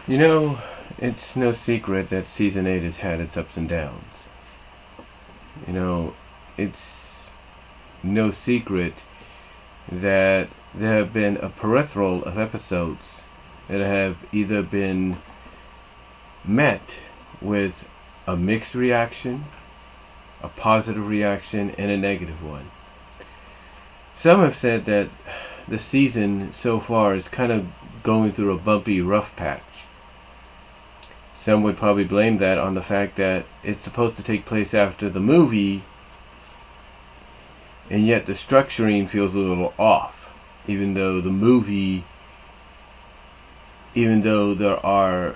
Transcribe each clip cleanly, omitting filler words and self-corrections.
You know, it's no secret that season 8 has had its ups and downs. You know, it's no secret that there have been a peripheral of episodes that have either been met with a mixed reaction, a positive reaction, and a negative one. Some have said that the season so far is kind of going through a bumpy, rough patch. Some would probably blame that on the fact that it's supposed to take place after the movie, and yet the structuring feels a little off, even though there are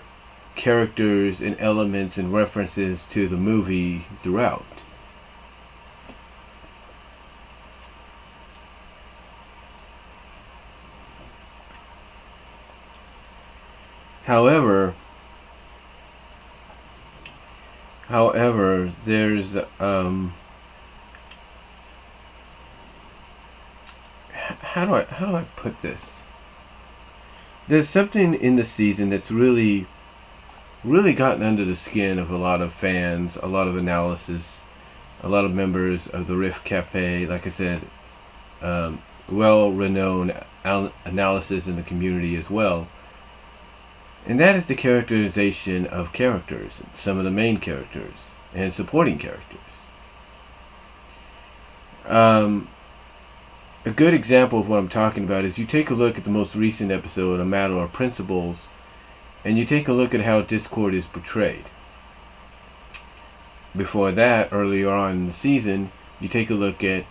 characters and elements and references to the movie throughout. However, there's how do I put this? There's something in the season that's really gotten under the skin of a lot of fans, a lot of analysis, a lot of members of the Riff Cafe. Like I said, well-renowned analysis in the community as well. And that is the characterization of characters, some of the main characters, and supporting characters. A good example of what I'm talking about is you take a look at the most recent episode, A Matter of Principles, and you take a look at how Discord is portrayed. Before that, earlier on in the season, you take a look at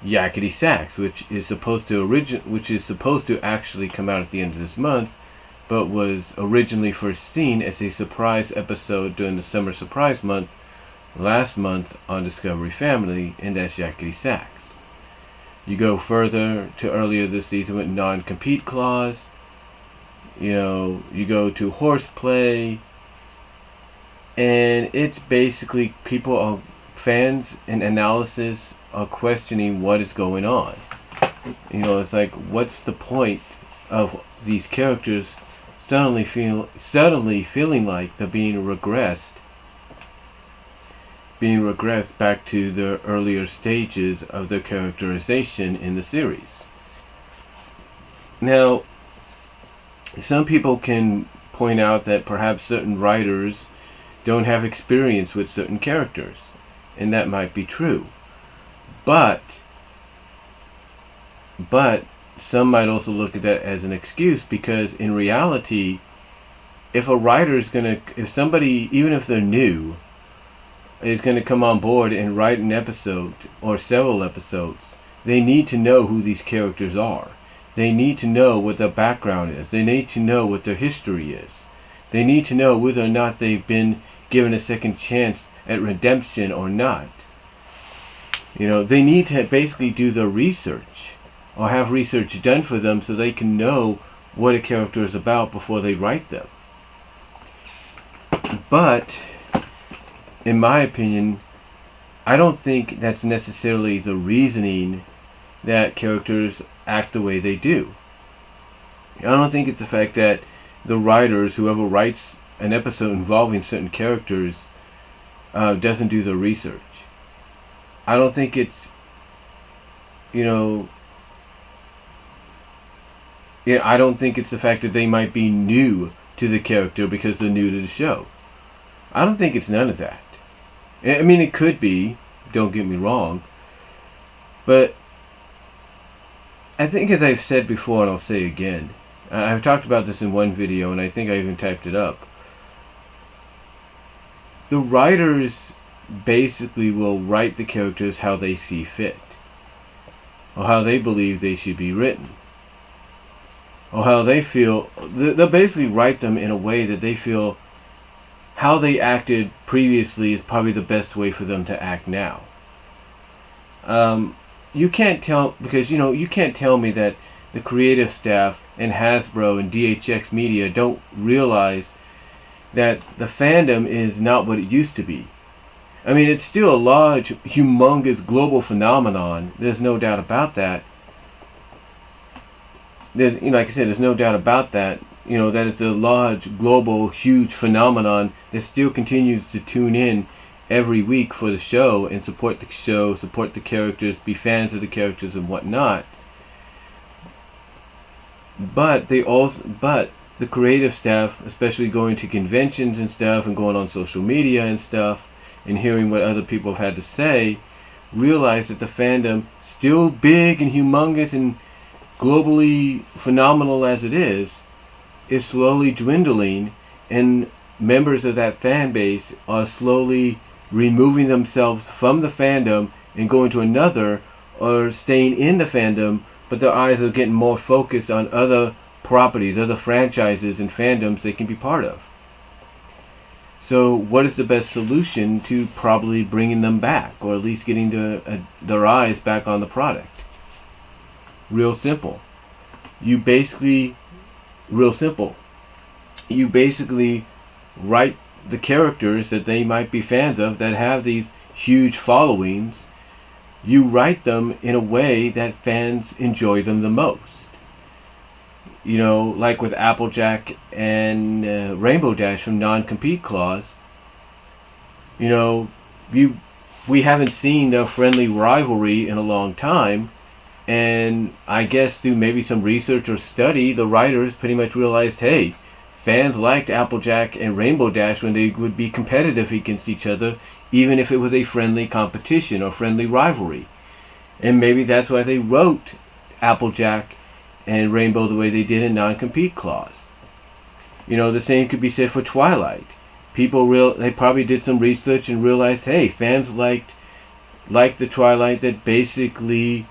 Yakety Sax, which is supposed to actually come out at the end of this month, but was originally first seen as a surprise episode during the Summer Surprise Month last month on Discovery Family, and that's Yakety Sax. You go further to earlier this season with Non-Compete Clause. You go to Horseplay, and it's basically fans and analysis are questioning what is going on. It's like, what's the point of these characters suddenly feeling like they're being regressed back to the earlier stages of their characterization in the series. Now, some people can point out that perhaps certain writers don't have experience with certain characters, and that might be true. But some might also look at that as an excuse, because in reality, if somebody, even if they're new, is going to come on board and write an episode or several episodes, they need to know who these characters are. They need to know what their background is. They need to know what their history is. They need to know whether or not they've been given a second chance at redemption or not. They need to basically do their research, or have research done for them, so they can know what a character is about before they write them. But, in my opinion, I don't think that's necessarily the reasoning that characters act the way they do. I don't think it's the fact that the writers, whoever writes an episode involving certain characters, doesn't do their research. I don't think it's, I don't think it's the fact that they might be new to the character because they're new to the show. I don't think it's none of that. I mean, it could be, don't get me wrong, but I think, as I've said before, and I'll say again, I've talked about this in one video, and I think I even typed it up. The writers basically will write the characters how they see fit, or how they believe they should be written, or how they feel. They'll basically write them in a way that they feel how they acted previously is probably the best way for them to act now. You can't tell, because you can't tell me that the creative staff and Hasbro and DHX Media don't realize that the fandom is not what it used to be. I mean, it's still a large, humongous global phenomenon. There's no doubt about that. Like I said, there's no doubt about that. that it's a large, global, huge phenomenon that still continues to tune in every week for the show and support the show, support the characters, be fans of the characters and whatnot. But the creative staff, especially going to conventions and stuff and going on social media and stuff and hearing what other people have had to say, realize that the fandom, still big and humongous and globally phenomenal as it is slowly dwindling, and members of that fan base are slowly removing themselves from the fandom and going to another, or staying in the fandom, but their eyes are getting more focused on other properties, other franchises and fandoms they can be part of. So what is the best solution to probably bringing them back, or at least getting their eyes back on the product? Real simple. You basically write the characters that they might be fans of that have these huge followings. You write them in a way that fans enjoy them the most. Like with Applejack and Rainbow Dash from Non-Compete Clause. We haven't seen their friendly rivalry in a long time, and I guess through maybe some research or study, the writers pretty much realized, hey, fans liked Applejack and Rainbow Dash when they would be competitive against each other, even if it was a friendly competition or friendly rivalry. And maybe that's why they wrote Applejack and Rainbow the way they did in Non-Compete Clause. The same could be said for Twilight. They probably did some research and realized, hey, fans liked the Twilight that basically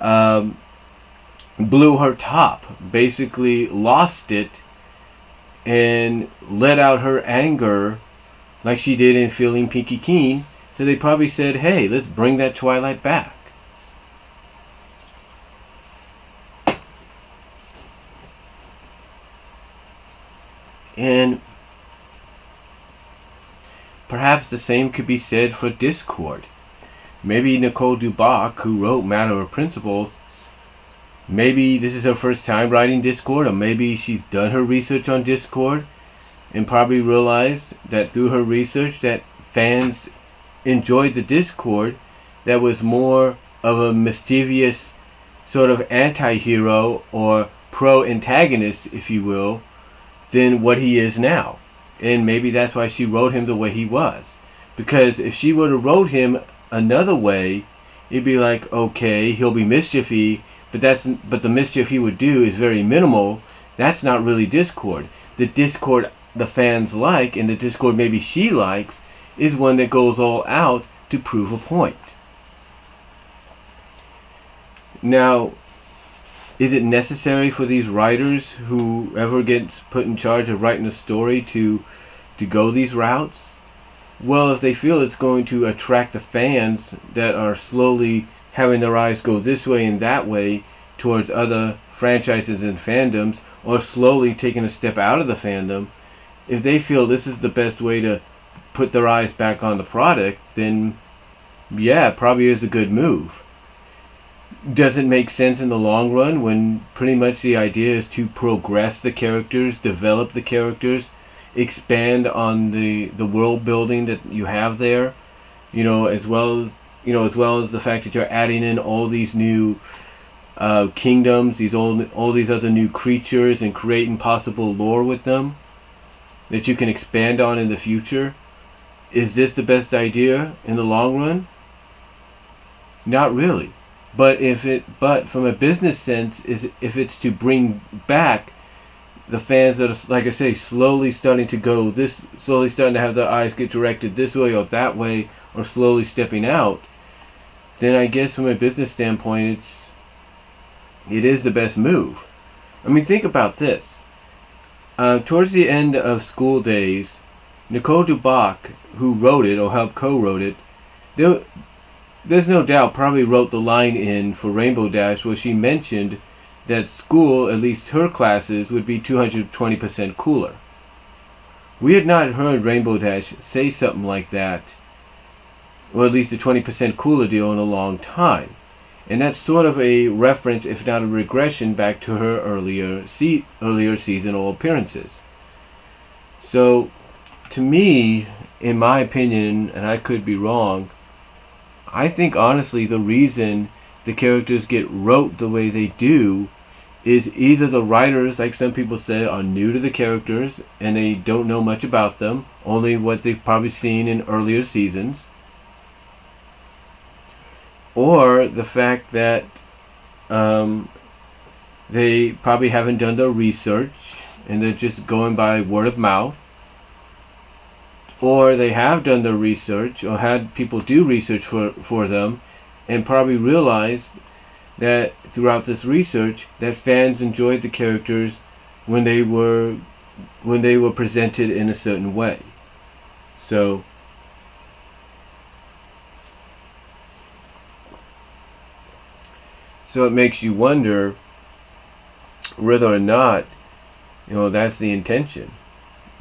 blew her top, basically lost it, and let out her anger like she did in Feeling Pinky Keen. So they probably said, hey, let's bring that Twilight back. And perhaps the same could be said for Discord. Maybe Nicole Dubach, who wrote Matter of Principles, maybe this is her first time writing Discord, or maybe she's done her research on Discord and probably realized that through her research that fans enjoyed the Discord that was more of a mischievous sort of anti-hero or pro-antagonist, if you will, than what he is now. And maybe that's why she wrote him the way he was. Because if she would have wrote him another way, it'd be like, okay, he'll be mischiefy, but the mischief he would do is very minimal. That's not really Discord. The Discord the fans like, and the Discord maybe she likes, is one that goes all out to prove a point. Now, is it necessary for these writers, whoever gets put in charge of writing a story, to go these routes? Well, if they feel it's going to attract the fans that are slowly having their eyes go this way and that way towards other franchises and fandoms, or slowly taking a step out of the fandom, if they feel this is the best way to put their eyes back on the product, then yeah, it probably is a good move. Does it make sense in the long run when pretty much the idea is to progress the characters, develop the characters, expand on the world building that you have there, as well as the fact that you're adding in all these new kingdoms, all these other new creatures, and creating possible lore with them that you can expand on in the future? Is this the best idea in the long run? Not really. But from a business sense, if it's to bring back the fans that are, like I say, slowly starting to have their eyes get directed this way or that way, or slowly stepping out, then I guess from a business standpoint, it is the best move. I mean, think about this. Towards the end of School Days, Nicole Dubach, who wrote it or helped co-wrote it, there's no doubt probably wrote the line in for Rainbow Dash where she mentioned that school, at least her classes, would be 220% cooler. We had not heard Rainbow Dash say something like that, or at least a 20% cooler deal, in a long time. And that's sort of a reference, if not a regression, back to her earlier seasonal appearances. So, to me, in my opinion, and I could be wrong, I think honestly the reason the characters get wrote the way they do is either the writers, like some people say, are new to the characters and they don't know much about them, only what they've probably seen in earlier seasons, or the fact that they probably haven't done their research and they're just going by word of mouth, or they have done their research or had people do research for them and probably realized that throughout this research that fans enjoyed the characters when they were presented in a certain way. So it makes you wonder whether or not, that's the intention.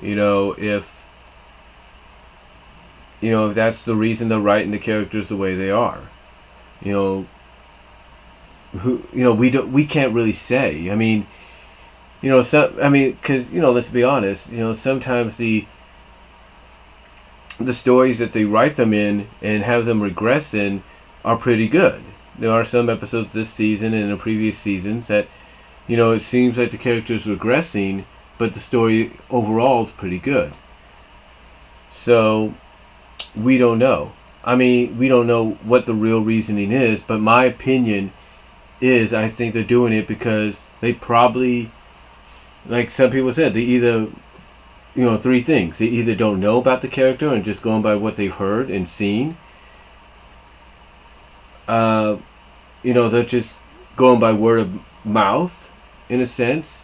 If that's the reason they're writing the characters the way they are. We can't really say. Because let's be honest. Sometimes the stories that they write them in and have them regress in are pretty good. There are some episodes this season and in the previous seasons that, it seems like the character's regressing, but the story overall is pretty good. So, we don't know. We don't know what the real reasoning is, but my opinion is I think they're doing it because they probably, like some people said, they either, three things. They either don't know about the character and just going by what they've heard and seen. They're just going by word of mouth, in a sense.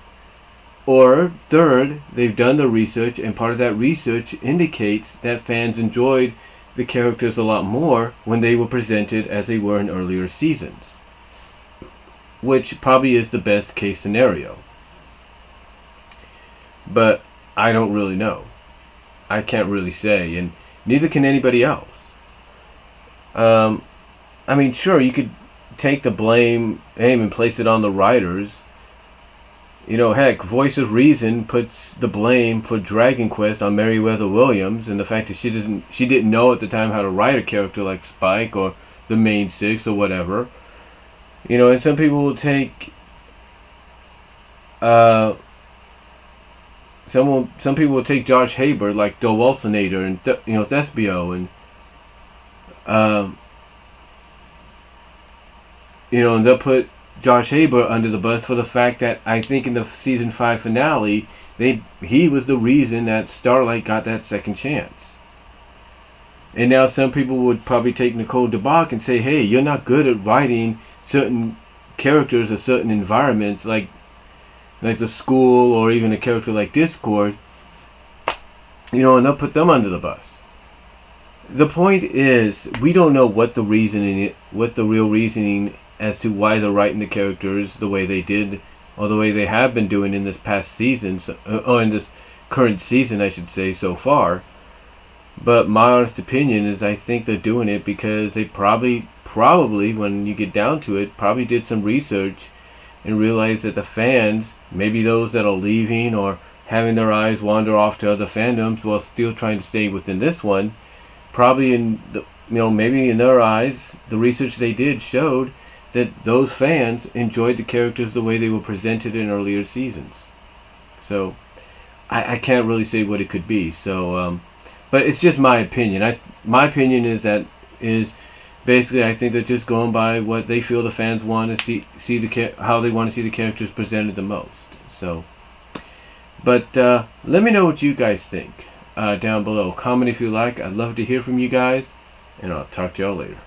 Or third, they've done the research, and part of that research indicates that fans enjoyed the characters a lot more when they were presented as they were in earlier seasons, which probably is the best case scenario. But I don't really know. I can't really say, and neither can anybody else. Sure, you could take the blame and place it on the writers. Heck, Voice of Reason puts the blame for Dragon Quest on Meriwether Williams and the fact that she didn't know at the time how to write a character like Spike or the main six or whatever. And some people will take some people will take Josh Haber like the Wilsonator and Thespio and and they'll put Josh Haber under the bus for the fact that I think in the season 5 finale he was the reason that Starlight got that second chance. And now some people would probably take Nicole DeBach and say, hey, you're not good at writing certain characters or certain environments like the school or even a character like Discord, and they'll put them under the bus. The point is, we don't know what the real reasoning as to why they're writing the characters the way they did, or the way they have been doing in this past season, or in this current season, I should say, so far. But my honest opinion is I think they're doing it because they probably, when you get down to it, probably did some research and realized that the fans, maybe those that are leaving or having their eyes wander off to other fandoms while still trying to stay within this one, probably maybe in their eyes, the research they did showed that those fans enjoyed the characters the way they were presented in earlier seasons. So, I can't really say what it could be. So, but it's just my opinion. My opinion is basically I think they're just going by what they feel the fans want to see how they want to see the characters presented the most. So, but let me know what you guys think down below. Comment if you like. I'd love to hear from you guys, and I'll talk to y'all later.